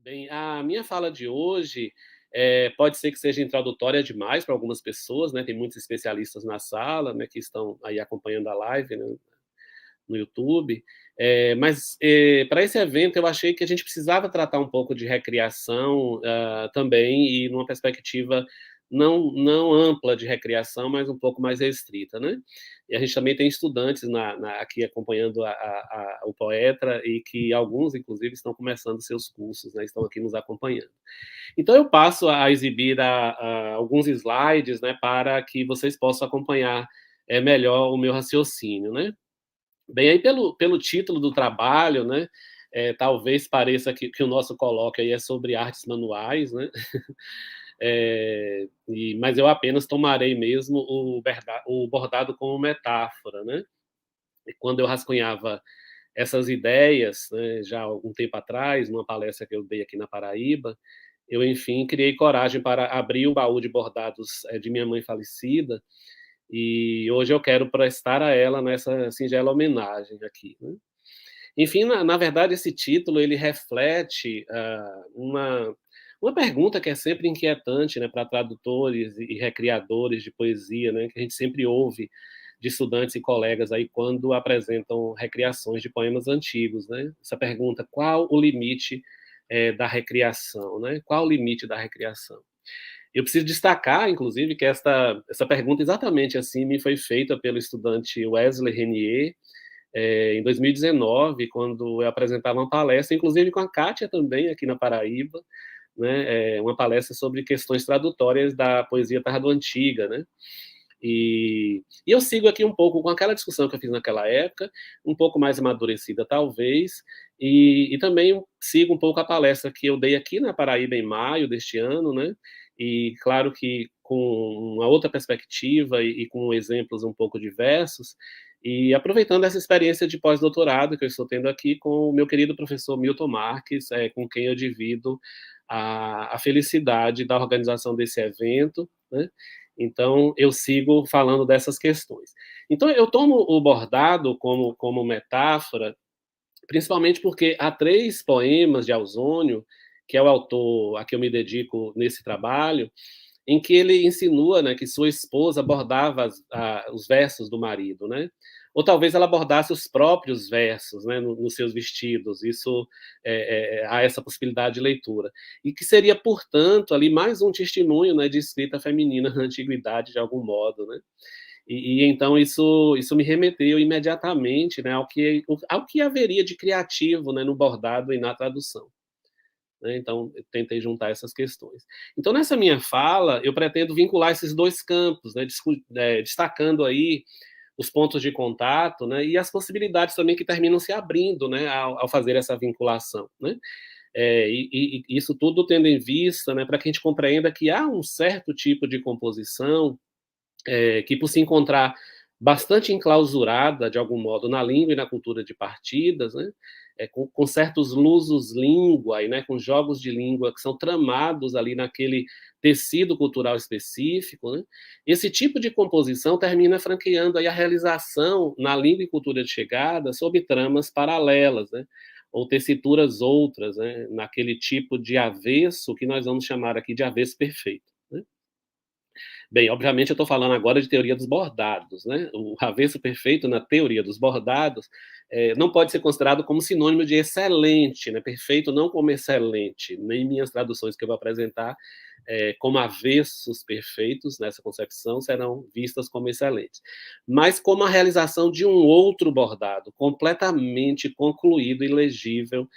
Bem, a minha fala de hoje, pode ser que seja introdutória demais para algumas pessoas, né, tem muitos especialistas na sala, né, que estão aí acompanhando a live, né, no YouTube, mas, para esse evento eu achei que a gente precisava tratar um pouco de recriação, também, e numa perspectiva não ampla de recriação, mas um pouco mais restrita, né. E a gente também tem estudantes aqui acompanhando o Poetra e que alguns inclusive estão começando seus cursos, né, estão aqui nos acompanhando. Então eu passo a exibir alguns slides, né, para que vocês possam acompanhar, melhor o meu raciocínio, né. Bem, aí pelo título do trabalho, né, talvez pareça que o nosso colóquio aí é sobre artes manuais, né, mas eu apenas tomarei mesmo o bordado como metáfora, né. E quando eu rascunhava essas ideias, né, já há algum tempo atrás, numa palestra que eu dei aqui na Paraíba, eu, enfim, criei coragem para abrir o baú de bordados, de minha mãe falecida, e hoje eu quero prestar a ela nessa singela homenagem aqui, né. Enfim, na verdade, esse título ele reflete, uma pergunta que é sempre inquietante, né, para tradutores e recriadores de poesia, né, que a gente sempre ouve de estudantes e colegas aí quando apresentam recriações de poemas antigos, né. Essa pergunta: "Qual o limite, da recriação?", né, "Qual o limite da recriação?". Eu preciso destacar, inclusive, que essa pergunta exatamente assim me foi feita pelo estudante Wesley Renier, em 2019, quando eu apresentava uma palestra, inclusive com a Kátia também, aqui na Paraíba, né, uma palestra sobre questões tradutórias da poesia tardo-antiga, né. E eu sigo aqui um pouco com aquela discussão que eu fiz naquela época, um pouco mais amadurecida talvez, e também sigo um pouco a palestra que eu dei aqui na Paraíba em maio deste ano, né, e claro que com uma outra perspectiva e com exemplos um pouco diversos, e aproveitando essa experiência de pós-doutorado que eu estou tendo aqui com o meu querido professor Milton Marques, com quem eu divido a felicidade da organização desse evento, né. Então, eu sigo falando dessas questões. Então, eu tomo o bordado como metáfora, principalmente porque há 3 poemas de Ausônio, que é o autor a que eu me dedico nesse trabalho, em que ele insinua, né, que sua esposa bordava os versos do marido, né? Ou talvez ela bordasse os próprios versos, né, nos seus vestidos. Isso há essa possibilidade de leitura. E que seria, portanto, ali mais um testemunho, né, de escrita feminina na antiguidade, de algum modo, né? E então isso me remeteu imediatamente, né, ao que haveria de criativo, né, no bordado e na tradução, né, então eu tentei juntar essas questões. Então nessa minha fala, eu pretendo vincular esses 2 campos, né, destacando aí os pontos de contato, né, e as possibilidades também que terminam se abrindo, né, ao fazer essa vinculação, né. E isso tudo tendo em vista, né, para que a gente compreenda que há um certo tipo de composição, que por se encontrar bastante enclausurada, de algum modo, na língua e na cultura de partidas, né, com certos lusos linguae, né, com jogos de língua que são tramados ali naquele tecido cultural específico, né, esse tipo de composição termina franqueando aí a realização na língua e cultura de chegada sob tramas paralelas, né, ou tessituras outras, né, naquele tipo de avesso que nós vamos chamar aqui de avesso perfeito, né. Bem, obviamente eu estou falando agora de teoria dos bordados, né? O avesso perfeito na teoria dos bordados não pode ser considerado como sinônimo de excelente, né? Perfeito não como excelente, nem minhas traduções que eu vou apresentar como avessos perfeitos nessa concepção serão vistas como excelentes, mas como a realização de um outro bordado completamente concluído e legível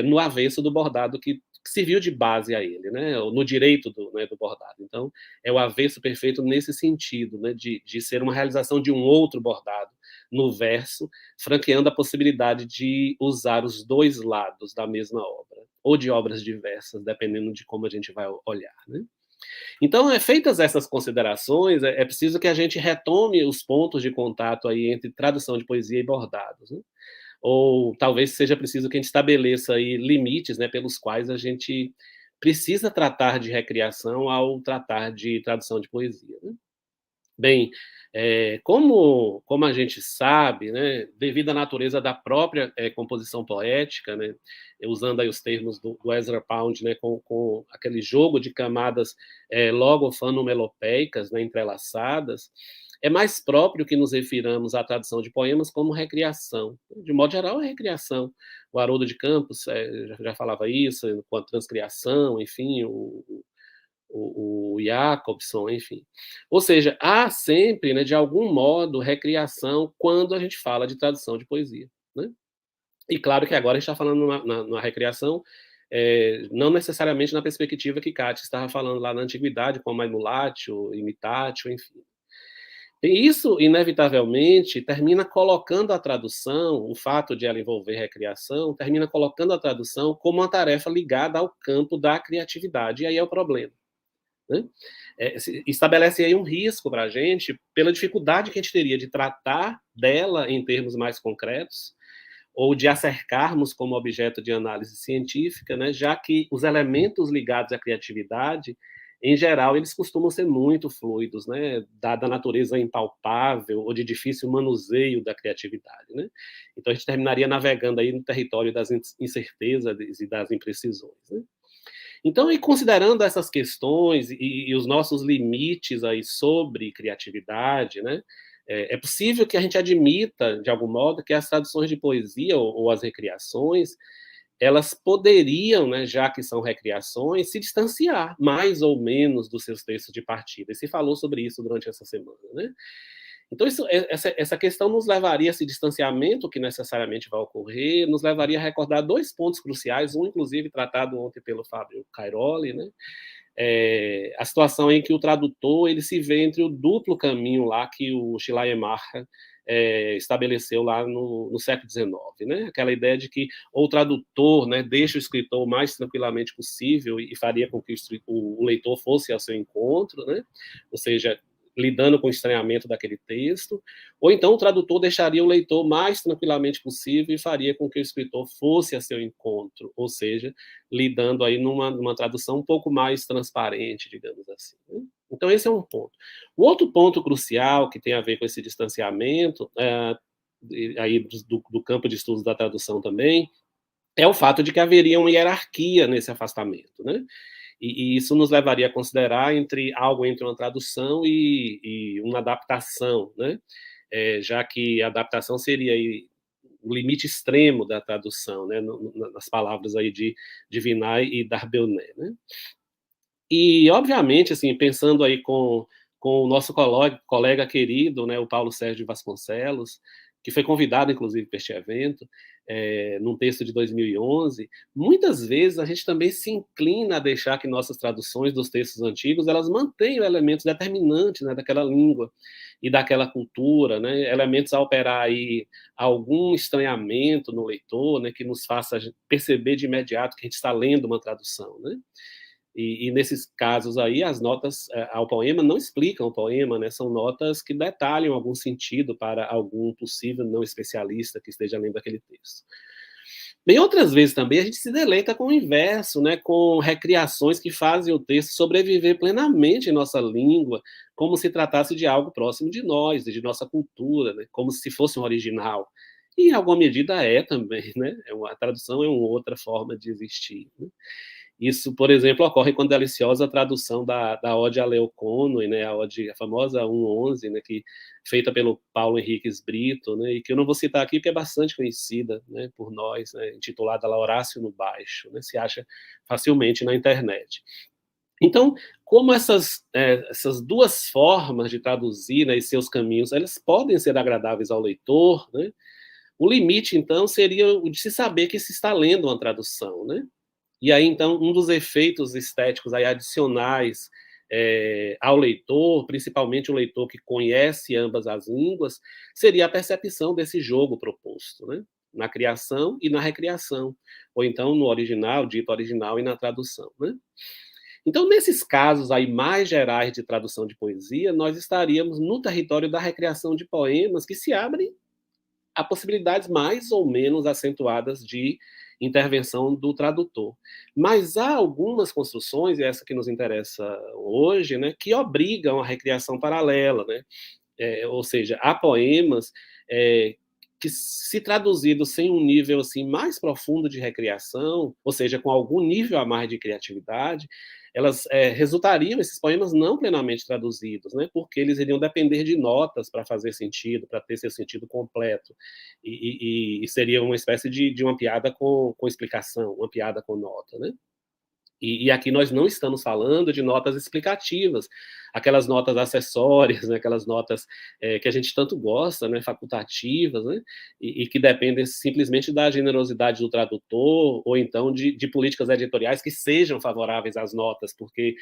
no avesso do bordado que serviu de base a ele, né? No direito do bordado. Então é o avesso perfeito nesse sentido, né, de ser uma realização de um outro bordado no verso, franqueando a possibilidade de usar os 2 lados da mesma obra, ou de obras diversas, dependendo de como a gente vai olhar, né. Então, feitas essas considerações, é preciso que a gente retome os pontos de contato aí entre tradução de poesia e bordados, né. Ou talvez seja preciso que a gente estabeleça aí limites, né, pelos quais a gente precisa tratar de recriação ao tratar de tradução de poesia, né. Bem, como a gente sabe, né, devido à natureza da própria, composição poética, né, usando aí os termos do Ezra Pound, né, com aquele jogo de camadas, logofano-melopeicas, né, entrelaçadas, é mais próprio que nos refiramos à tradução de poemas como recriação. De modo geral, é recriação. O Haroldo de Campos, já falava isso, com a transcriação, enfim, o Jacobson, enfim. Ou seja, há sempre, né, de algum modo, recriação quando a gente fala de tradução de poesia. Né? E claro que agora a gente está falando numa recriação, não necessariamente na perspectiva que Kátia estava falando lá na antiguidade, como a emulatio, imitatio, enfim. E isso, inevitavelmente, termina colocando a tradução, o fato de ela envolver recriação, termina colocando a tradução como uma tarefa ligada ao campo da criatividade, e aí é o problema. Né? Estabelece aí um risco para a gente pela dificuldade que a gente teria de tratar dela em termos mais concretos ou de acercarmos como objeto de análise científica, né, já que os elementos ligados à criatividade, em geral, eles costumam ser muito fluidos, né, dada a natureza impalpável ou de difícil manuseio da criatividade. Né? Então, a gente terminaria navegando aí no território das incertezas e das imprecisões. Né? Então, e considerando essas questões e os nossos limites aí sobre criatividade, né, é possível que a gente admita, de algum modo, que as traduções de poesia ou as recriações, elas poderiam, né, já que são recriações, se distanciar mais ou menos dos seus textos de partida. E se falou sobre isso durante essa semana. Né? Então, essa questão nos levaria a esse distanciamento que necessariamente vai ocorrer, nos levaria a recordar dois pontos cruciais, um, inclusive, tratado ontem pelo Fábio Cairoli, né? A situação em que o tradutor ele se vê entre o duplo caminho lá que o Schleiermacher estabeleceu lá no século XIX, né? Aquela ideia de que ou o tradutor, né, deixa o escritor o mais tranquilamente possível e faria com que o leitor fosse ao seu encontro, né? Ou seja, lidando com o estranhamento daquele texto, ou então o tradutor deixaria o leitor mais tranquilamente possível e faria com que o escritor fosse a seu encontro, ou seja, lidando aí numa tradução um pouco mais transparente, digamos assim. Né? Então, esse é um ponto. O outro ponto crucial que tem a ver com esse distanciamento, aí do campo de estudos da tradução também, é o fato de que haveria uma hierarquia nesse afastamento, né? E isso nos levaria a considerar algo entre uma tradução e uma adaptação, né? Já que a adaptação seria aí o limite extremo da tradução, né? Nas palavras aí de Vinay e Darbelné, né? E, obviamente, assim, pensando aí com o nosso colega querido, né, o Paulo Sérgio Vasconcelos, que foi convidado, inclusive, para este evento, num texto de 2011, muitas vezes a gente também se inclina a deixar que nossas traduções dos textos antigos, elas mantenham elementos determinantes, né, daquela língua e daquela cultura, né, elementos a operar aí algum estranhamento no leitor, né, que nos faça perceber de imediato que a gente está lendo uma tradução, né? E nesses casos aí, as notas ao poema não explicam o poema, né? São notas que detalham algum sentido para algum possível não especialista que esteja lendo aquele texto. Bem, outras vezes também a gente se deleita com o inverso, né? Com recriações que fazem o texto sobreviver plenamente em nossa língua, como se tratasse de algo próximo de nós, de nossa cultura, né? Como se fosse um original. E em alguma medida é também, né? A tradução é uma outra forma de existir. Né? Isso, por exemplo, ocorre com a deliciosa tradução da Ode a Leocono, né, a famosa 1:11, né, feita pelo Paulo Henriques Brito, né, e que eu não vou citar aqui porque é bastante conhecida, né, por nós, né, intitulada lá Horácio no Baixo, né, se acha facilmente na internet. Então, como essas duas formas de traduzir, né, e seus caminhos, elas podem ser agradáveis ao leitor, né, o limite, então, seria o de se saber que se está lendo uma tradução, né? E aí, então, um dos efeitos estéticos aí adicionais ao leitor, principalmente o leitor que conhece ambas as línguas, seria a percepção desse jogo proposto, né? Na criação e na recriação, ou então no original, dito original, e na tradução. Né? Então, nesses casos aí mais gerais de tradução de poesia, nós estaríamos no território da recriação de poemas que se abrem a possibilidades mais ou menos acentuadas de intervenção do tradutor. Mas há algumas construções, e essa que nos interessa hoje, né, que obrigam a recriação paralela, né? Ou seja, há poemas que, se traduzidos sem um nível assim mais profundo de recriação, ou seja, com algum nível a mais de criatividade, elas resultariam, esses poemas, não plenamente traduzidos, né? Porque eles iriam depender de notas para fazer sentido, para ter seu sentido completo, e seria uma espécie de uma piada com explicação, uma piada com nota, né? E aqui nós não estamos falando de notas explicativas, aquelas notas acessórias, né, aquelas notas que a gente tanto gosta, né, facultativas, né, e que dependem simplesmente da generosidade do tradutor, ou então de políticas editoriais que sejam favoráveis às notas, porque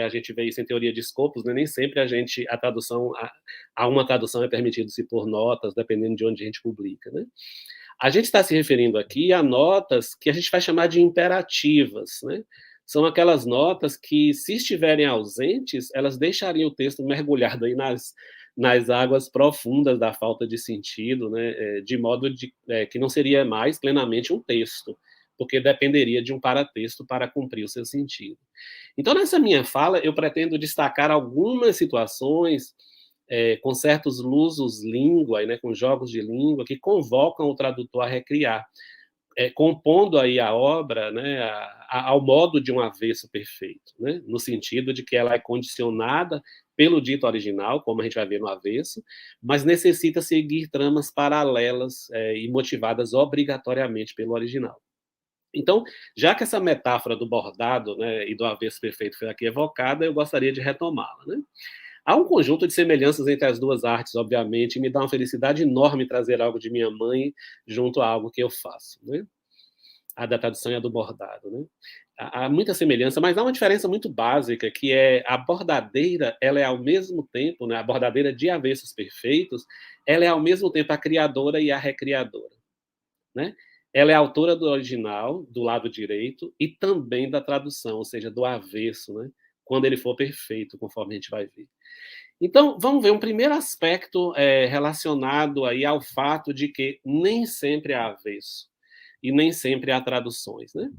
a gente vê isso em teoria de escopos, né, nem sempre a uma tradução é permitido se pôr notas, dependendo de onde a gente publica, né. A gente está se referindo aqui a notas que a gente vai chamar de imperativas, né? São aquelas notas que, se estiverem ausentes, elas deixariam o texto mergulhado aí nas águas profundas da falta de sentido, né? De modo que não seria mais plenamente um texto, porque dependeria de um paratexto para cumprir o seu sentido. Então, nessa minha fala, eu pretendo destacar algumas situações com certos lusos língua, né, com jogos de língua, que convocam o tradutor a recriar, compondo aí a obra, né, ao modo de um avesso perfeito, né, no sentido de que ela é condicionada pelo dito original, como a gente vai ver no avesso, mas necessita seguir tramas paralelas e motivadas obrigatoriamente pelo original. Então, já que essa metáfora do bordado, né, e do avesso perfeito foi aqui evocada, eu gostaria de retomá-la, né? Há um conjunto de semelhanças entre as duas artes, obviamente, e me dá uma felicidade enorme trazer algo de minha mãe junto a algo que eu faço, né? A da tradução e a do bordado, né? Há muita semelhança, mas há uma diferença muito básica, que é a bordadeira, ela é ao mesmo tempo, né, a bordadeira de avessos perfeitos, ela é ao mesmo tempo a criadora e a recriadora, né? Ela é a autora do original, do lado direito, e também da tradução, ou seja, do avesso, né? Quando ele for perfeito, conforme a gente vai ver. Então, vamos ver um primeiro aspecto relacionado aí ao fato de que nem sempre há avesso e nem sempre há traduções, né?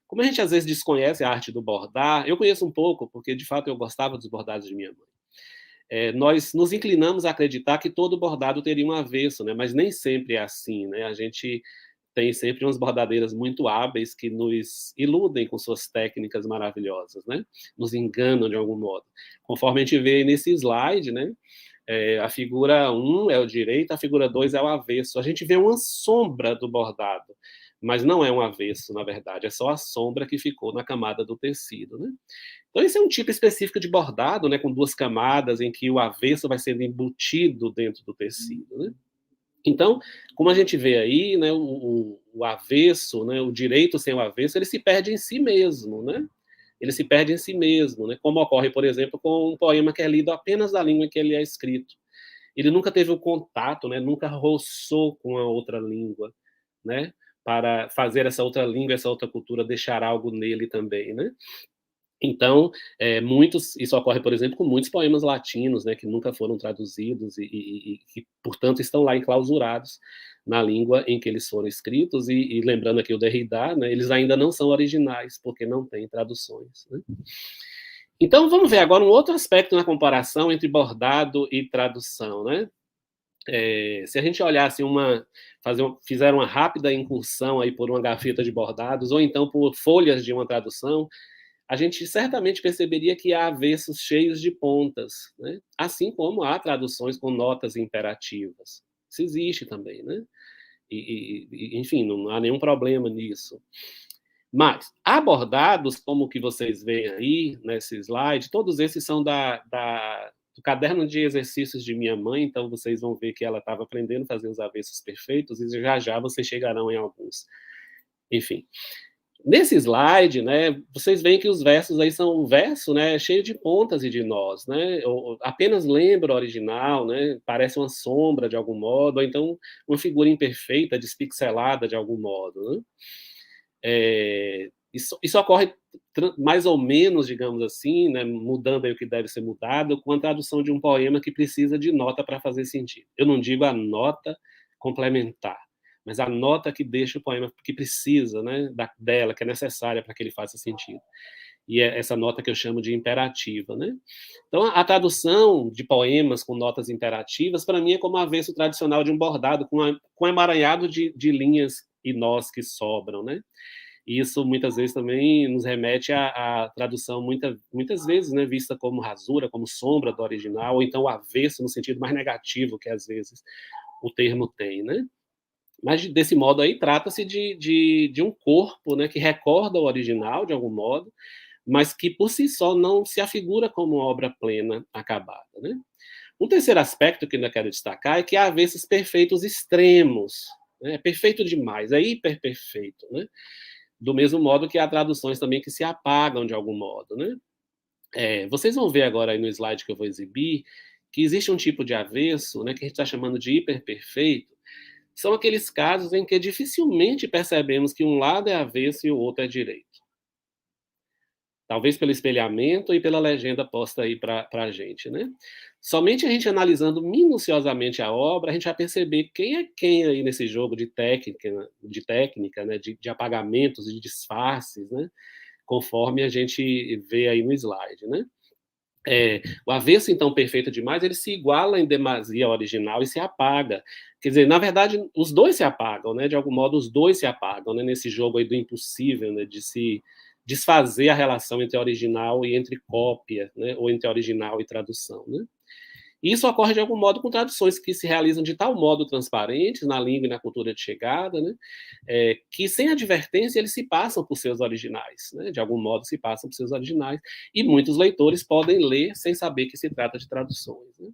Como a gente às vezes desconhece a arte do bordar, eu conheço um pouco, porque de fato eu gostava dos bordados de minha mãe. Nós nos inclinamos a acreditar que todo bordado teria um avesso, né? Mas nem sempre é assim, né? A gente tem sempre umas bordadeiras muito hábeis que nos iludem com suas técnicas maravilhosas, né? Nos enganam de algum modo. Conforme a gente vê nesse slide, né? A figura 1 é o direito, a figura 2 é o avesso. A gente vê uma sombra do bordado, mas não é um avesso, na verdade, é só a sombra que ficou na camada do tecido, né? Então, esse é um tipo específico de bordado, né, com duas camadas, em que o avesso vai sendo embutido dentro do tecido, né? Então, como a gente vê aí, né, o avesso, né, o direito sem o avesso, ele se perde em si mesmo, né? Ele se perde em si mesmo, né? Como ocorre, por exemplo, com um poema que é lido apenas da língua em que ele é escrito. Ele nunca teve o contato, né? Nunca roçou com a outra língua, né? Para fazer essa outra língua, essa outra cultura deixar algo nele também, né? Então, isso ocorre, por exemplo, com muitos poemas latinos, né, que nunca foram traduzidos e que, portanto, estão lá enclausurados na língua em que eles foram escritos, e lembrando aqui o Derrida, né, eles ainda não são originais, porque não têm traduções, né? Então, vamos ver agora um outro aspecto na comparação entre bordado e tradução, né? Se a gente olhasse fizer uma rápida incursão aí por uma gaveta de bordados, ou então por folhas de uma tradução, a gente certamente perceberia que há avessos cheios de pontas, né? Assim como há traduções com notas imperativas. Isso existe também, né? Enfim, não há nenhum problema nisso. Mas, abordados, como o que vocês veem aí nesse slide, todos esses são do caderno de exercícios de minha mãe, então vocês vão ver que ela estava aprendendo a fazer os avessos perfeitos, e já já vocês chegarão em alguns. Enfim, nesse slide, né, vocês veem que os versos aí são um verso, né, cheio de pontas e de nós, né, apenas lembra o original, né, parece uma sombra de algum modo, ou então uma figura imperfeita, despixelada de algum modo, né. Isso ocorre mais ou menos, digamos assim, né, mudando aí o que deve ser mudado, com a tradução de um poema que precisa de nota para fazer sentido. Eu não digo a nota complementar, mas a nota que deixa o poema, que precisa, né, dela, que é necessária para que ele faça sentido. E é essa nota que eu chamo de imperativa, né? Então, a tradução de poemas com notas imperativas, para mim, é como o avesso tradicional de um bordado, com emaranhado de linhas e nós que sobram, né? E isso, muitas vezes, também nos remete à tradução, muitas vezes, né, vista como rasura, como sombra do original, ou então o avesso, no sentido mais negativo que, às vezes, o termo tem, né? Mas, desse modo aí, trata-se de um corpo, né, que recorda o original, de algum modo, mas que por si só não se afigura como obra plena acabada, né? Um terceiro aspecto que eu ainda quero destacar é que há esses perfeitos extremos, né? É perfeito demais, é hiper perfeito, né? Do mesmo modo que há traduções também que se apagam de algum modo, né? Vocês vão ver agora aí no slide que eu vou exibir que existe um tipo de avesso, né, que a gente está chamando de hiperperfeito. São aqueles casos em que dificilmente percebemos que um lado é avesso e o outro é direito. Talvez pelo espelhamento e pela legenda posta aí para a gente, né? Somente a gente analisando minuciosamente a obra, a gente vai perceber quem é quem aí nesse jogo de técnica, né? De apagamentos, de disfarces, né? Conforme a gente vê aí no slide, né? O avesso, então, perfeito demais, ele se iguala em demasia ao original e se apaga. Quer dizer, na verdade, os dois se apagam, né? De algum modo, os dois se apagam, né? Nesse jogo aí do impossível, né? De se desfazer a relação entre original e entre cópia, né? Ou entre original e tradução, né? E isso ocorre de algum modo com traduções que se realizam de tal modo transparentes na língua e na cultura de chegada, né, que sem advertência eles se passam por seus originais, né, de algum modo se passam por seus originais, e muitos leitores podem ler sem saber que se trata de traduções. Né?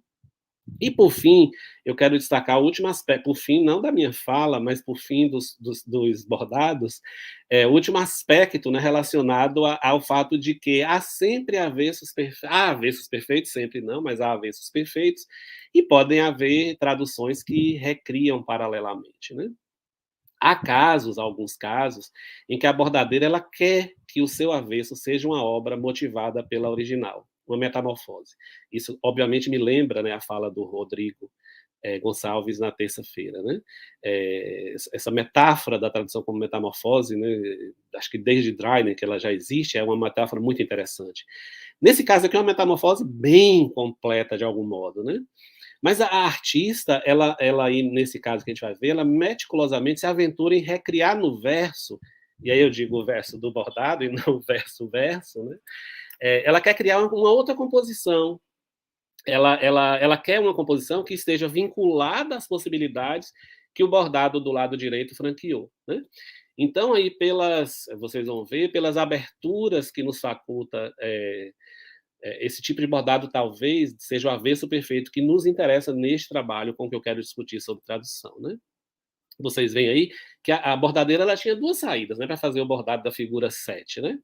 E, por fim, eu quero destacar o último aspecto, por fim, não da minha fala, mas por fim dos bordados, o último aspecto, né, relacionado ao fato de que há sempre avessos perfeitos, sempre não, mas há avessos perfeitos, e podem haver traduções que recriam paralelamente, né? Há casos, alguns casos, em que a bordadeira ela quer que o seu avesso seja uma obra motivada pela original, uma metamorfose. Isso, obviamente, me lembra, né, a fala do Rodrigo Gonçalves na terça-feira, né? Essa metáfora da tradução como metamorfose, né? Acho que desde Dryden que ela já existe, é uma metáfora muito interessante. Nesse caso aqui é uma metamorfose bem completa de algum modo, né? Mas a artista, ela aí, nesse caso que a gente vai ver, ela meticulosamente se aventura em recriar no verso, e aí eu digo o verso do bordado e não o verso, né? Ela quer criar uma outra composição. Ela quer uma composição que esteja vinculada às possibilidades que o bordado do lado direito franqueou, né? Então, aí, vocês vão ver, pelas aberturas que nos faculta esse tipo de bordado talvez seja o avesso perfeito que nos interessa neste trabalho com que eu quero discutir sobre tradução, né? Vocês veem aí que a bordadeira ela tinha duas saídas, né, para fazer o bordado da figura 7, né?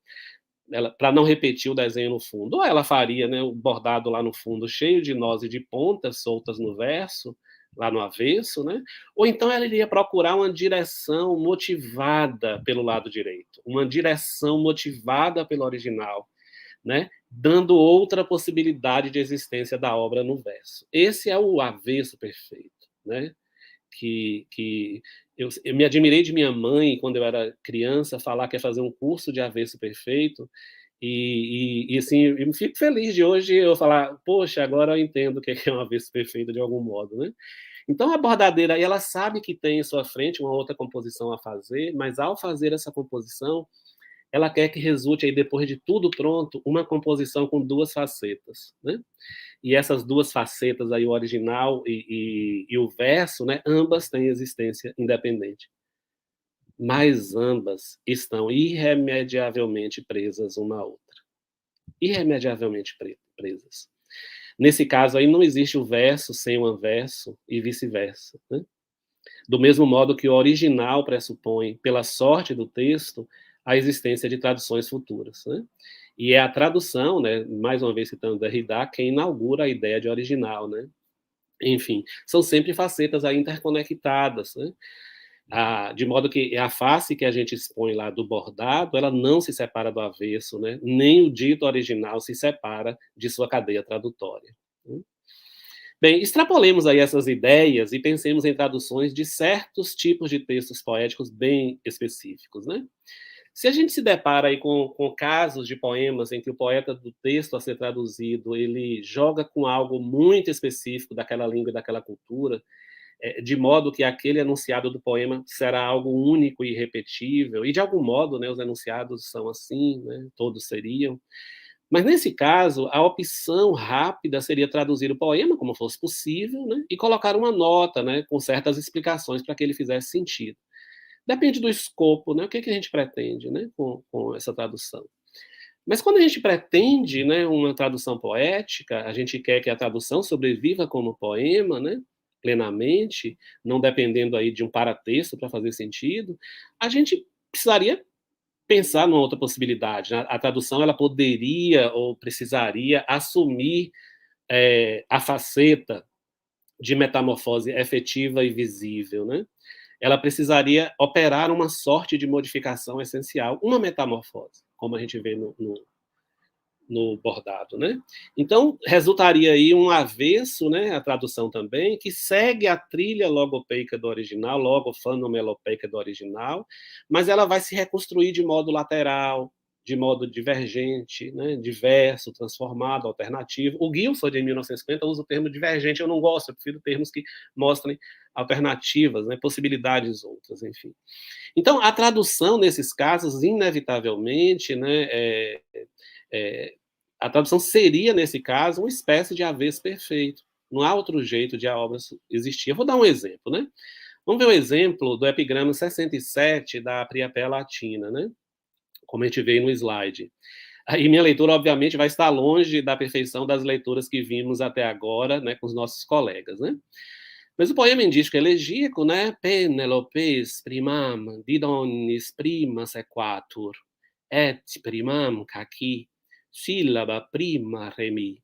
Para não repetir o desenho no fundo. Ou ela faria, né, o bordado lá no fundo cheio de nós e de pontas soltas no verso, lá no avesso, né? Ou então ela iria procurar uma direção motivada pelo lado direito, uma direção motivada pelo original, né? Dando outra possibilidade de existência da obra no verso. Esse é o avesso perfeito, né? Que eu me admirei de minha mãe, quando eu era criança, falar que ia fazer um curso de avesso perfeito, e assim, eu me fico feliz de hoje eu falar, poxa, agora eu entendo o que é um avesso perfeito de algum modo, né? Então a bordadeira, ela sabe que tem em sua frente uma outra composição a fazer, mas ao fazer essa composição, ela quer que resulte aí, depois de tudo pronto, uma composição com duas facetas, né? E essas duas facetas aí, o original e o verso, né, ambas têm existência independente. Mas ambas estão irremediavelmente presas uma à outra. Irremediavelmente presas. Nesse caso aí, não existe o verso sem o anverso e vice-versa, né? Do mesmo modo que o original pressupõe, pela sorte do texto, a existência de traduções futuras, né? E é a tradução, né, mais uma vez citando Derrida, quem inaugura a ideia de original, né? Enfim, são sempre facetas aí interconectadas, né? De modo que a face que a gente expõe lá do bordado, ela não se separa do avesso, né? Nem o dito original se separa de sua cadeia tradutória, né? Bem, extrapolemos aí essas ideias e pensemos em traduções de certos tipos de textos poéticos bem específicos, né? Se a gente se depara aí com casos de poemas em que o poeta do texto a ser traduzido, ele joga com algo muito específico daquela língua e daquela cultura, de modo que aquele enunciado do poema será algo único e irrepetível, e de algum modo, né, os enunciados são assim, né, todos seriam. Mas nesse caso, a opção rápida seria traduzir o poema como fosse possível, né, e colocar uma nota, né, com certas explicações para que ele fizesse sentido. Depende do escopo, né, o que, que a gente pretende, né, com essa tradução. Mas quando a gente pretende, né, uma tradução poética, a gente quer que a tradução sobreviva como poema, né, plenamente, não dependendo aí de um paratexto para fazer sentido, a gente precisaria pensar numa outra possibilidade, né? A tradução ela poderia ou precisaria assumir a faceta de metamorfose efetiva e visível, né? Ela precisaria operar uma sorte de modificação essencial, uma metamorfose, como a gente vê no bordado, né? Então, resultaria aí um avesso, né, a tradução também, que segue a trilha logopeica do original, logofonomelopeica do original, mas ela vai se reconstruir de modo lateral, de modo divergente, né, diverso, transformado, alternativo. O Guilford, em 1950, usa o termo divergente, eu não gosto, eu prefiro termos que mostrem alternativas, né, possibilidades outras, enfim. Então, a tradução, nesses casos, inevitavelmente, né, é, a tradução seria, nesse caso, uma espécie de avesso perfeito. Não há outro jeito de a obra existir. Eu vou dar um exemplo, né? Vamos ver o exemplo do epigrama 67 da Priapé Latina, né? Como a gente vê no slide. Aí minha leitura, obviamente, vai estar longe da perfeição das leituras que vimos até agora, né, com os nossos colegas, né? Mas o poema indístico elegíaco, né? Penelopes primam, didonis prima sequatur, et primam caqui, syllaba prima remi,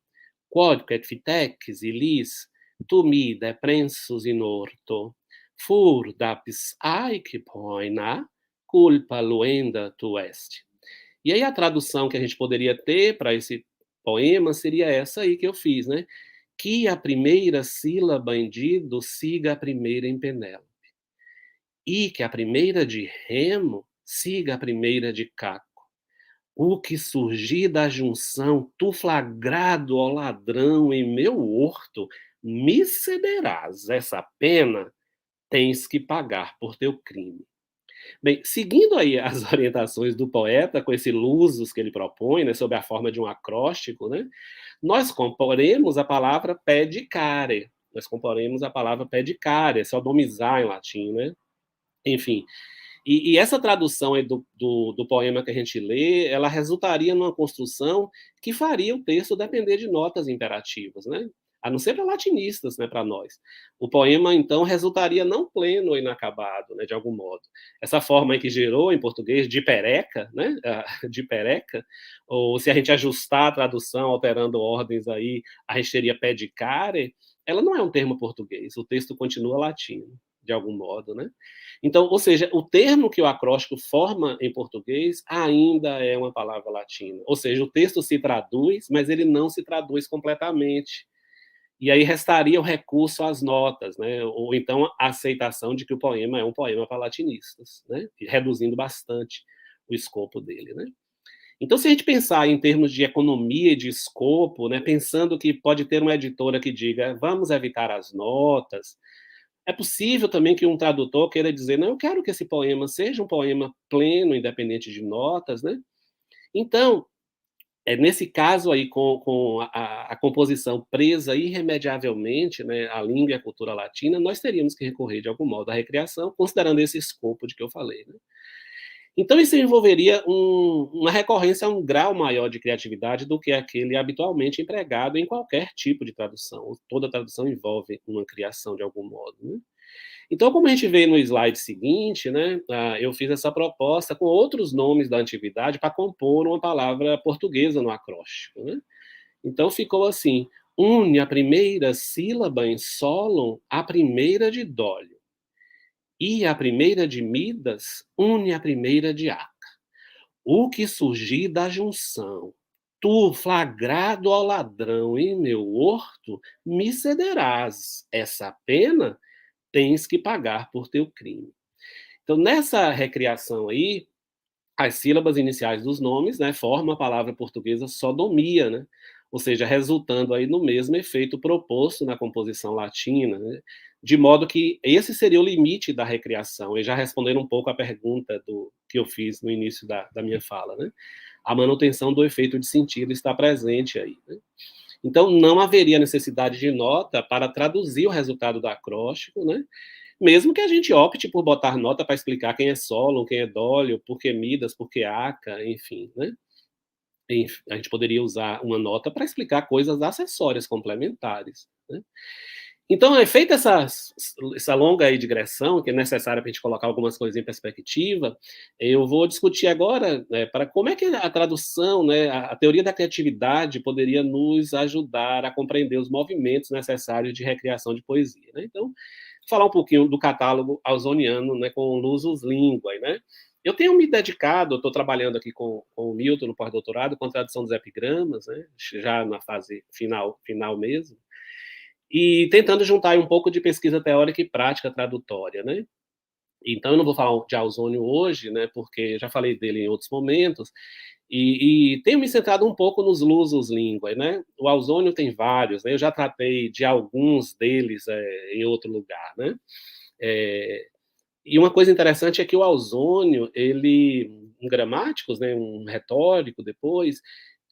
quodquet fitex ilis, tu mi deprensus in orto, fur dapis aic poena, culpa luenda tu est. E aí a tradução que a gente poderia ter para esse poema seria essa aí que eu fiz, né? Que a primeira sílaba em Dido siga a primeira em Penélope, e que a primeira de Remo siga a primeira de Caco. O que surgir da junção, tu flagrado, ó ladrão, em meu horto, me cederás. Essa pena tens que pagar por teu crime. Bem, seguindo aí as orientações do poeta, com esse lusus que ele propõe, né, sob a forma de um acróstico, né, nós comporemos a palavra pedicare. Nós comporemos a palavra pedicare, sodomizar em latim, né? Enfim, e essa tradução aí do poema que a gente lê, ela resultaria numa construção que faria o texto depender de notas imperativas, né? A não ser para latinistas, né, para nós. O poema, então, resultaria não pleno ou inacabado, né, de algum modo. Essa forma aí que gerou em português de pereca, né, de pereca, ou se a gente ajustar a tradução, alterando ordens aí, a gente teria pedicare, ela não é um termo português, o texto continua latino, de algum modo, né? Então, ou seja, o termo que o acróstico forma em português ainda é uma palavra latina. Ou seja, o texto se traduz, mas ele não se traduz completamente. E aí restaria o recurso às notas, né? Ou então a aceitação de que o poema é um poema para latinistas, né? Reduzindo bastante o escopo dele, né? Então, se a gente pensar em termos de economia e de escopo, né, pensando que pode ter uma editora que diga vamos evitar as notas, é possível também que um tradutor queira dizer, não, eu quero que esse poema seja um poema pleno, independente de notas, né? Então, nesse caso aí, com a composição presa irremediavelmente, né, à língua e à cultura latina, nós teríamos que recorrer, de algum modo, à recriação, considerando esse escopo de que eu falei, né? Então, isso envolveria uma recorrência a um grau maior de criatividade do que aquele habitualmente empregado em qualquer tipo de tradução. Toda tradução envolve uma criação de algum modo, né? Então, como a gente vê no slide seguinte, né, eu fiz essa proposta com outros nomes da antiguidade para compor uma palavra portuguesa no acróstico, né? Então ficou assim: une a primeira sílaba em solon à primeira de dólio, e a primeira de Midas une a primeira de Aca. O que surgir da junção, Tu, flagrado ao ladrão em meu horto, me cederás. Essa pena tens que pagar por teu crime. Então, nessa recriação aí, as sílabas iniciais dos nomes, né, formam a palavra portuguesa sodomia, né? Ou seja, resultando aí no mesmo efeito proposto na composição latina, né? De modo que esse seria o limite da recriação, e já respondendo um pouco a pergunta que eu fiz no início da minha fala, né? A manutenção do efeito de sentido está presente aí, né? Então, não haveria necessidade de nota para traduzir o resultado do acróstico, né? Mesmo que a gente opte por botar nota para explicar quem é Solon, quem é Dólio, por que Midas, por que Aca, enfim, né? A gente poderia usar uma nota para explicar coisas acessórias, complementares, né? Então, é feita essa longa digressão, que é necessária para a gente colocar algumas coisas em perspectiva, eu vou discutir agora, né, para como é que a tradução, né, a teoria da criatividade poderia nos ajudar a compreender os movimentos necessários de recriação de poesia. Né? Então, falar um pouquinho do catálogo ausoniano, né, com Lusus Linguae, né? Eu tenho me dedicado, estou trabalhando aqui com o Milton no pós-doutorado, com a tradução dos epigramas, né, já na fase final mesmo, e tentando juntar um pouco de pesquisa teórica e prática tradutória, né? Então, eu não vou falar de Ausônio hoje, né, porque já falei dele em outros momentos, e tenho me centrado um pouco nos lusos linguae, né? O Ausônio tem vários, né? Eu já tratei de alguns deles em outro lugar, né? É, e uma coisa interessante é que o Ausônio, ele, um gramáticos, né, um retórico depois,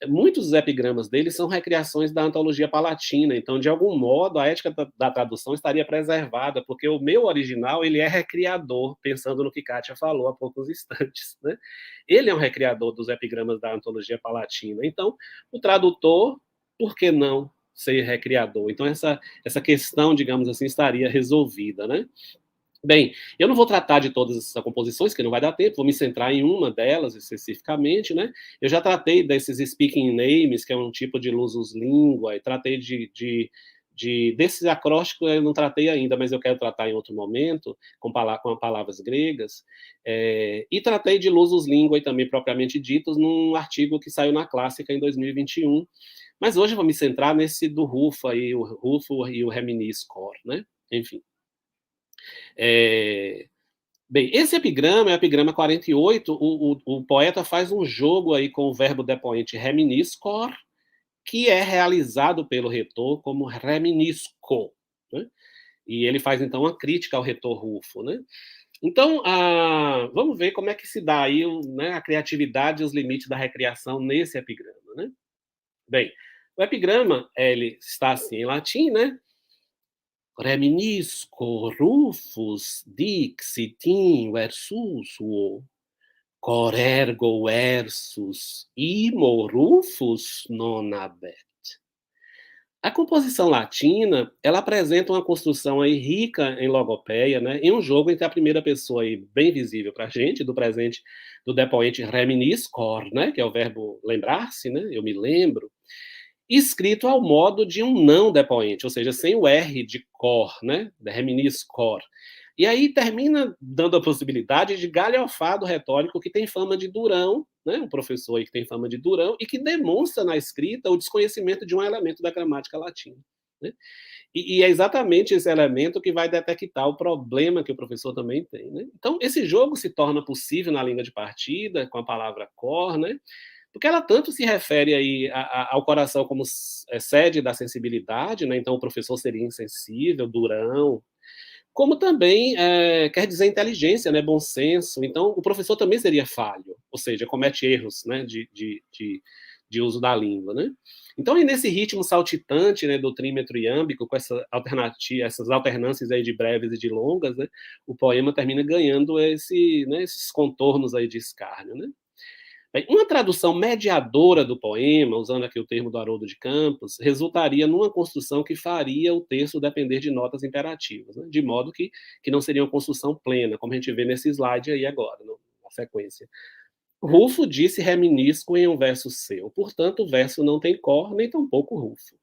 muitos dos epigramas dele são recriações da antologia palatina, então, de algum modo, a ética da tradução estaria preservada, porque o meu original, ele é recriador, pensando no que Kátia falou há poucos instantes, né? Ele é um recriador dos epigramas da antologia palatina, então, o tradutor, por que não ser recriador? Então, essa questão, digamos assim, estaria resolvida, né? Bem, eu não vou tratar de todas essas composições, que não vai dar tempo, vou me centrar em uma delas especificamente, né? Eu já tratei desses speaking names, que é um tipo de lusus lingua, e tratei desses acrósticos eu não tratei ainda, mas eu quero tratar em outro momento, com palavras gregas, e tratei de lusus lingua também, propriamente ditos, num artigo que saiu na Clássica em 2021, mas hoje eu vou me centrar nesse do Rufo, aí, o Rufo e o Reminiscor, né? Enfim. É, bem, esse epigrama é o epigrama 48. O poeta faz um jogo aí com o verbo depoente reminiscor, que é realizado pelo retor como reminisco, né? E ele faz então uma crítica ao retor Rufo, né? Então, vamos ver como é que se dá aí, né, a criatividade e os limites da recriação nesse epigrama, né? Bem, o epigrama ele está assim em latim, né? Reminisco Rufus dixit in versus suo, cor ergo versus imo Rufus non habet. A composição latina, ela apresenta uma construção aí rica em logopeia, né, em um jogo entre a primeira pessoa aí bem visível para a gente, do presente do depoente reminiscor, né, que é o verbo lembrar-se, né, eu me lembro, escrito ao modo de um não depoente, ou seja, sem o R de cor, né? De reminis cor. E aí termina dando a possibilidade de galhofado retórico que tem fama de durão, né? Um professor aí que tem fama de durão e que demonstra na escrita o desconhecimento de um elemento da gramática latina. Né? E é exatamente esse elemento que vai detectar o problema que o professor também tem. Né? Então, esse jogo se torna possível na língua de partida, com a palavra cor, né? Porque ela tanto se refere aí ao coração como sede da sensibilidade, né? Então o professor seria insensível, durão, como também quer dizer inteligência, né? Bom senso. Então o professor também seria falho, ou seja, comete erros, né? De uso da língua, né? Então, e nesse ritmo saltitante, né, do trímetro iâmbico, com essas alternâncias aí de breves e de longas, né, o poema termina ganhando esses contornos aí de escárnio, né? Bem, uma tradução mediadora do poema, usando aqui o termo do Haroldo de Campos, resultaria numa construção que faria o texto depender de notas imperativas, né? De modo que não seria uma construção plena, como a gente vê nesse slide aí agora, na sequência. Rufo disse reminisco em um verso seu, portanto o verso não tem cor, nem tampouco Rufo.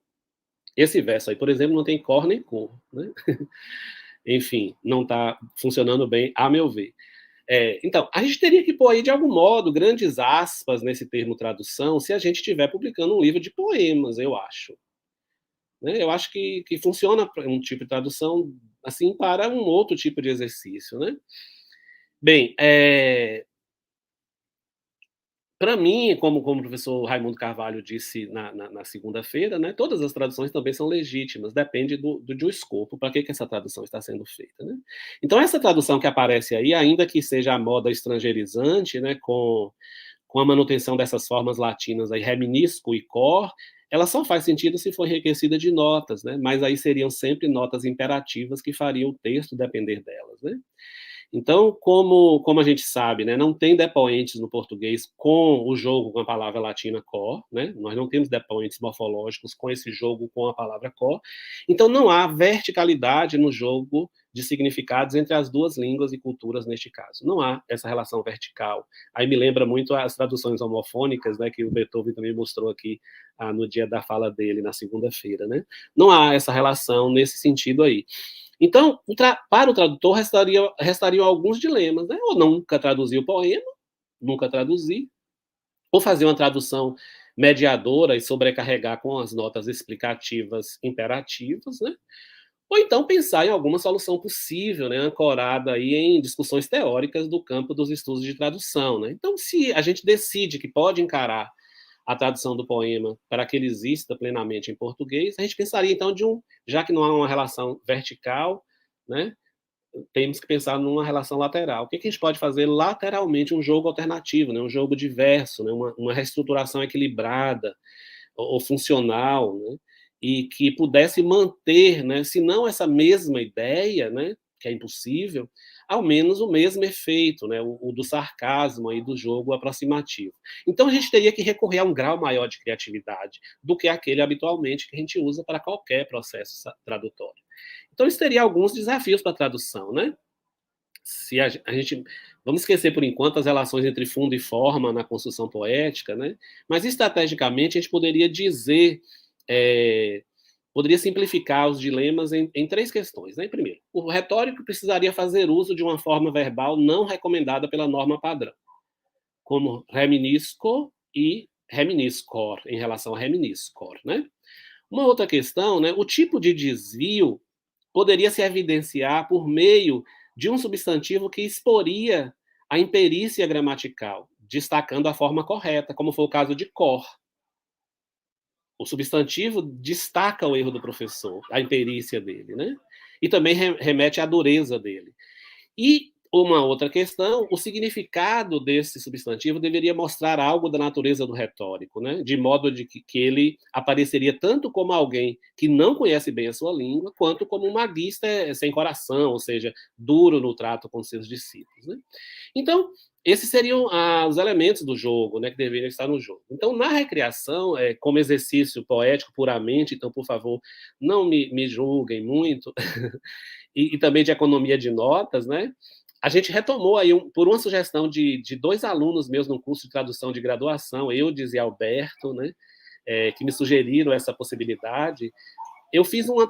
Esse verso aí, por exemplo, não tem cor nem cor, né? Enfim, não está funcionando bem, a meu ver. Então, a gente teria que pôr aí, de algum modo, grandes aspas nesse termo tradução, se a gente estiver publicando um livro de poemas, eu acho. Né? Eu acho que funciona um tipo de tradução assim para um outro tipo de exercício. Né? Bem, para mim, como o professor Raimundo Carvalho disse na segunda-feira, né, todas as traduções também são legítimas, depende de um escopo, para que essa tradução está sendo feita. Né? Então, essa tradução que aparece aí, ainda que seja a moda estrangeirizante, né, com a manutenção dessas formas latinas, aí, reminisco e cor, ela só faz sentido se for enriquecida de notas, né? Mas aí seriam sempre notas imperativas que fariam o texto depender delas, né? Então, como a gente sabe, né, não tem depoentes no português com o jogo com a palavra latina cor, né? Nós não temos depoentes morfológicos com esse jogo com a palavra cor. Então, não há verticalidade no jogo de significados entre as duas línguas e culturas neste caso. Não há essa relação vertical. Aí me lembra muito as traduções homofônicas, né, que o Beethoven também mostrou aqui no dia da fala dele, na segunda-feira, né? Não há essa relação nesse sentido aí. Então, para o tradutor, restariam alguns dilemas, né? Ou nunca traduzir o poema, nunca traduzir, ou fazer uma tradução mediadora e sobrecarregar com as notas explicativas imperativas, né? Ou então pensar em alguma solução possível, né, ancorada aí em discussões teóricas do campo dos estudos de tradução. Né? Então, se a gente decide que pode encarar a tradução do poema para que ele exista plenamente em português, a gente pensaria então já que não há uma relação vertical, né, temos que pensar numa relação lateral. O que a gente pode fazer lateralmente? Um jogo alternativo, né, um jogo diverso, né, uma reestruturação equilibrada ou funcional, né, e que pudesse manter, né, se não essa mesma ideia, né, que é impossível, ao menos o mesmo efeito, né, o do sarcasmo aí do jogo aproximativo. Então a gente teria que recorrer a um grau maior de criatividade do que aquele habitualmente que a gente usa para qualquer processo tradutório. Então isso teria alguns desafios para a tradução, né? Se a gente vamos esquecer por enquanto as relações entre fundo e forma na construção poética, né? Mas estrategicamente a gente poderia dizer, é, poderia simplificar os dilemas em três questões. Né? Primeiro, o retórico precisaria fazer uso de uma forma verbal não recomendada pela norma padrão, como reminisco e reminiscor, em relação a reminiscor. Né? Uma outra questão, né? O tipo de desvio poderia se evidenciar por meio de um substantivo que exporia a imperícia gramatical, destacando a forma correta, como foi o caso de cor. O substantivo destaca o erro do professor, a imperícia dele, né? E também remete à dureza dele. E uma outra questão, o significado desse substantivo deveria mostrar algo da natureza do retórico, né? De modo de que ele apareceria tanto como alguém que não conhece bem a sua língua, quanto como um maguista sem coração, ou seja, duro no trato com seus discípulos. Né? Então, esses seriam os elementos do jogo, né, que deveriam estar no jogo. Então, na recriação, como exercício poético puramente, então, por favor, não me julguem muito, e também de economia de notas, né? A gente retomou aí, por uma sugestão de dois alunos meus no curso de tradução de graduação, Eudes e Alberto, né, que me sugeriram essa possibilidade. Eu fiz uma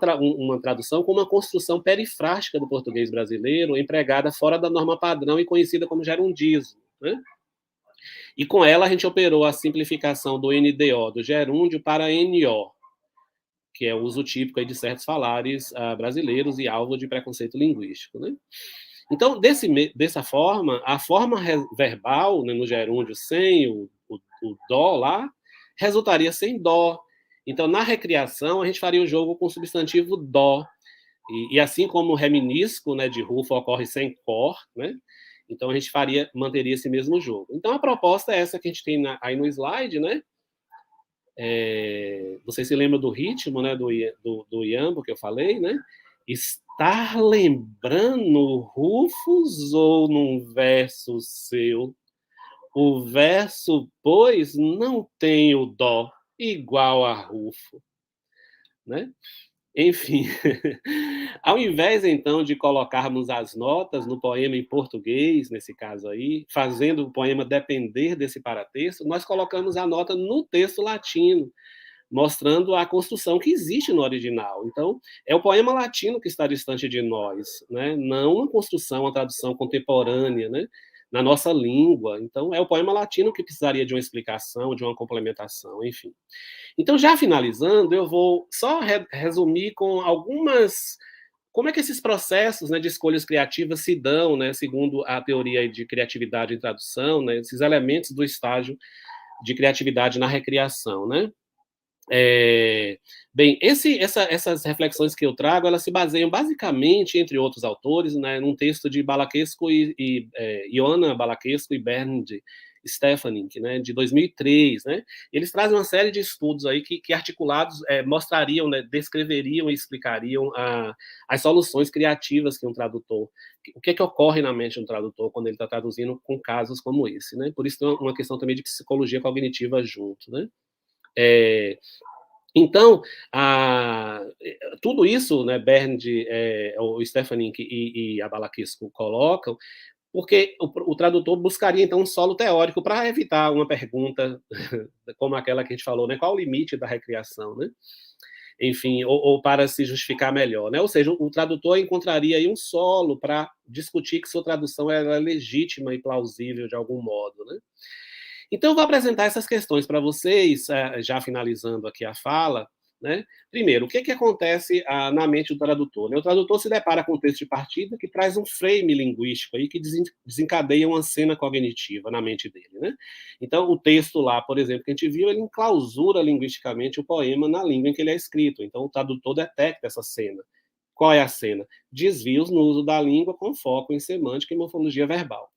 tradução com uma construção perifrástica do português brasileiro, empregada fora da norma padrão e conhecida como gerundismo. Né? E com ela a gente operou a simplificação do NDO, do gerúndio, para NO, que é o uso típico aí de certos falares brasileiros e alvo de preconceito linguístico. Né? Então, dessa forma, a forma verbal, né, no gerúndio, sem o dó lá, resultaria sem dó. Então, na recriação, a gente faria o jogo com o substantivo dó. E assim como o reminisco, né, de Rufo ocorre sem cor, né? Então a gente manteria esse mesmo jogo. Então a proposta é essa que a gente tem aí no slide, né? Você se lembra do ritmo, né, do iambo que eu falei, né? Estar lembrando Rufus ou num verso seu? O verso, pois, não tem o dó igual a Rufo, né? Enfim, ao invés então de colocarmos as notas no poema em português, nesse caso aí, fazendo o poema depender desse paratexto, nós colocamos a nota no texto latino, mostrando a construção que existe no original. Então, é o poema latino que está distante de nós, né? Não uma construção, uma tradução contemporânea, né? na nossa língua. Então, é o poema latino que precisaria de uma explicação, de uma complementação, enfim. Então, já finalizando, eu vou só resumir com algumas. Como é que esses processos, né, de escolhas criativas se dão, né, segundo a teoria de criatividade em tradução, né, esses elementos do estágio de criatividade na recriação, né? É, bem, essas reflexões que eu trago, elas se baseiam basicamente, entre outros autores, né, num texto de Balaquesco Ioana Balaquesco e Bernd Stefanik, né, de 2003, né? Eles trazem uma série de estudos aí que articulados mostrariam, né, descreveriam e explicariam as soluções criativas que um tradutor, o que ocorre na mente de um tradutor quando ele está traduzindo com casos como esse, né? Por isso tem uma questão também de psicologia cognitiva junto, né? É, então, tudo isso, né, Bernd, o Stefanik e a Balaquesco colocam, porque o tradutor buscaria, então, um solo teórico para evitar uma pergunta como aquela que a gente falou, né, qual o limite da recriação, né? Enfim, ou para se justificar melhor, né? Ou seja, o tradutor encontraria aí um solo para discutir que sua tradução era legítima e plausível de algum modo, né? Então, eu vou apresentar essas questões para vocês, já finalizando aqui a fala. Né? Primeiro, o que acontece na mente do tradutor? Né? O tradutor se depara com um texto de partida que traz um frame linguístico aí que desencadeia uma cena cognitiva na mente dele. Né? Então, o texto lá, por exemplo, que a gente viu, ele enclausura linguisticamente o poema na língua em que ele é escrito. Então, o tradutor detecta essa cena. Qual é a cena? Desvios no uso da língua com foco em semântica e morfologia verbal.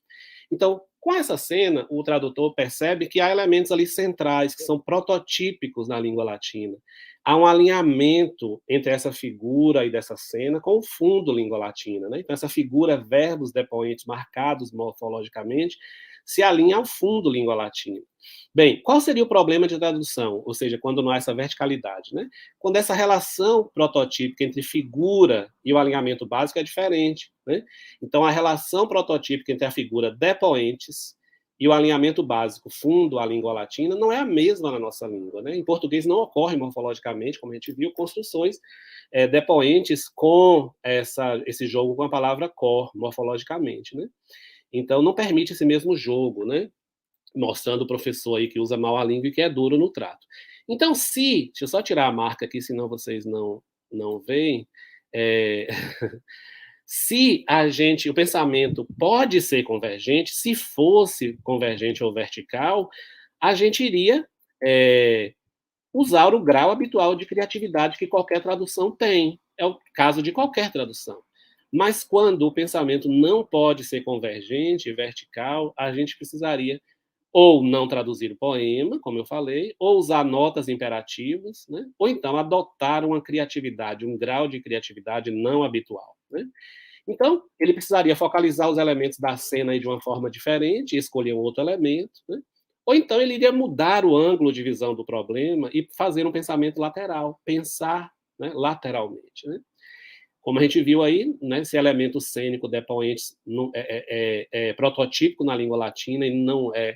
Então, com essa cena, o tradutor percebe que há elementos ali centrais, que são prototípicos na língua latina. Há um alinhamento entre essa figura e dessa cena com o fundo língua latina. Né? Então, essa figura, verbos depoentes marcados morfologicamente, se alinha ao fundo língua latina. Bem, qual seria o problema de tradução? Ou seja, quando não há essa verticalidade, né? Quando essa relação prototípica entre figura e o alinhamento básico é diferente, né? Então, a relação prototípica entre a figura depoentes e o alinhamento básico fundo à língua latina não é a mesma na nossa língua, né? Em português não ocorre morfologicamente, como a gente viu, construções depoentes com esse jogo com a palavra cor, morfologicamente, né? Então, não permite esse mesmo jogo, né? Mostrando o professor aí que usa mal a língua e que é duro no trato. Então, deixa eu só tirar a marca aqui, senão vocês não veem. É, se o pensamento pode ser convergente, se fosse convergente ou vertical, a gente iria usar o grau habitual de criatividade que qualquer tradução tem. É o caso de qualquer tradução. Mas quando o pensamento não pode ser convergente e vertical, a gente precisaria ou não traduzir o poema, como eu falei, ou usar notas imperativas, né? Ou então adotar uma criatividade, um grau de criatividade não habitual. Né? Então, ele precisaria focalizar os elementos da cena aí de uma forma diferente, escolher um outro elemento, né? Ou então ele iria mudar o ângulo de visão do problema e fazer um pensamento lateral, pensar, né, lateralmente. Né? Como a gente viu aí, né, esse elemento cênico depoente é prototípico na língua latina e não é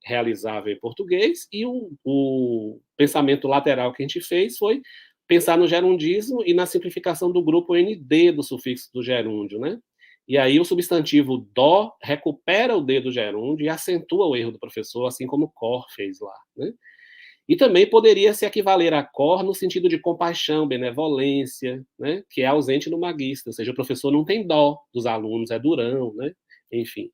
realizável em português, e o pensamento lateral que a gente fez foi pensar no gerundismo e na simplificação do grupo ND do sufixo do gerúndio, né? E aí o substantivo dó recupera o D do gerúndio e acentua o erro do professor, assim como cor fez lá, né? E também poderia se equivaler a cor no sentido de compaixão, benevolência, né? Que é ausente no magista, ou seja, o professor não tem dó dos alunos, é durão, né? Enfim.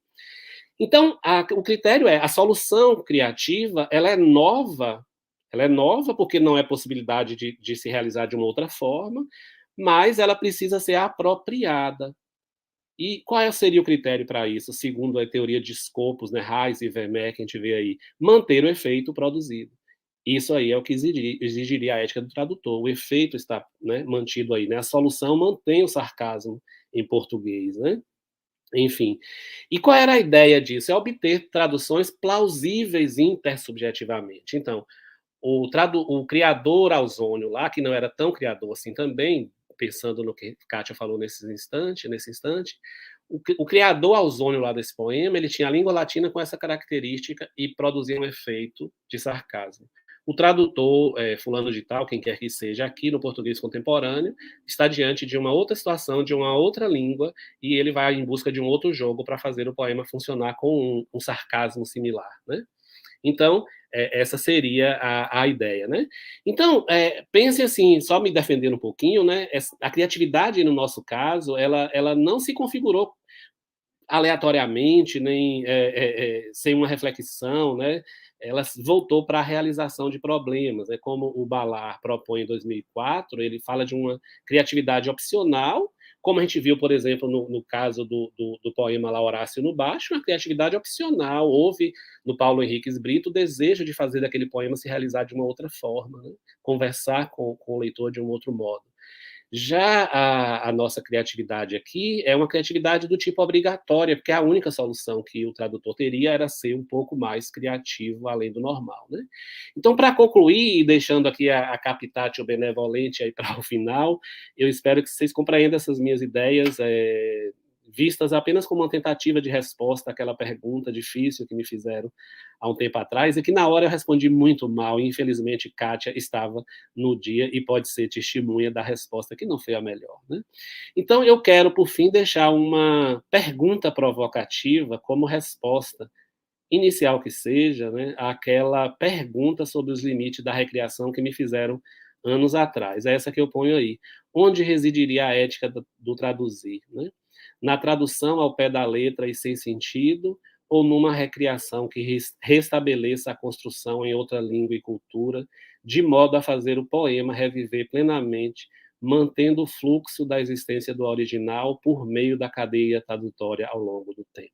Então, o critério a solução criativa, ela é nova porque não é possibilidade de se realizar de uma outra forma, mas ela precisa ser apropriada. E qual seria o critério para isso, segundo a teoria de escopos, né, Reis e Vermeer, que a gente vê aí? Manter o efeito produzido. Isso aí é o que exigiria a ética do tradutor. O efeito está, né, mantido aí, né? A solução mantém o sarcasmo em português, né? Enfim. E qual era a ideia disso? É obter traduções plausíveis intersubjetivamente. Então, o criador Ausônio lá, que não era tão criador assim também, pensando no que Kátia falou nesse instante, o criador Ausônio lá desse poema, ele tinha a língua latina com essa característica e produzia um efeito de sarcasmo. O tradutor, fulano de tal, quem quer que seja, aqui no português contemporâneo, está diante de uma outra situação, de uma outra língua, e ele vai em busca de um outro jogo para fazer o poema funcionar com um sarcasmo similar, né? Então, essa seria a ideia, né? Então, pense assim, só me defendendo um pouquinho, né? A criatividade, no nosso caso, ela não se configurou aleatoriamente, nem sem uma reflexão, né? Ela voltou para a realização de problemas, né? Como o Ballard propõe em 2004, ele fala de uma criatividade opcional, como a gente viu, por exemplo, no caso do poema lá Horácio no Baixo, uma criatividade opcional. Houve no Paulo Henriques Brito o desejo de fazer daquele poema se realizar de uma outra forma, né? Conversar com o leitor de um outro modo. Já a nossa criatividade aqui é uma criatividade do tipo obrigatória, porque a única solução que o tradutor teria era ser um pouco mais criativo além do normal, né? Então, para concluir, e deixando aqui a captatio benevolente aí para o final, eu espero que vocês compreendam essas minhas ideias, vistas apenas como uma tentativa de resposta àquela pergunta difícil que me fizeram há um tempo atrás, e que na hora eu respondi muito mal, e infelizmente Kátia estava no dia e pode ser testemunha da resposta que não foi a melhor, né? Então eu quero, por fim, deixar uma pergunta provocativa como resposta, inicial que seja, né, àquela pergunta sobre os limites da recriação que me fizeram anos atrás. É essa que eu ponho aí. Onde residiria a ética do traduzir, né? Na tradução ao pé da letra e sem sentido, ou numa recriação que restabeleça a construção em outra língua e cultura, de modo a fazer o poema reviver plenamente, mantendo o fluxo da existência do original por meio da cadeia tradutória ao longo do tempo.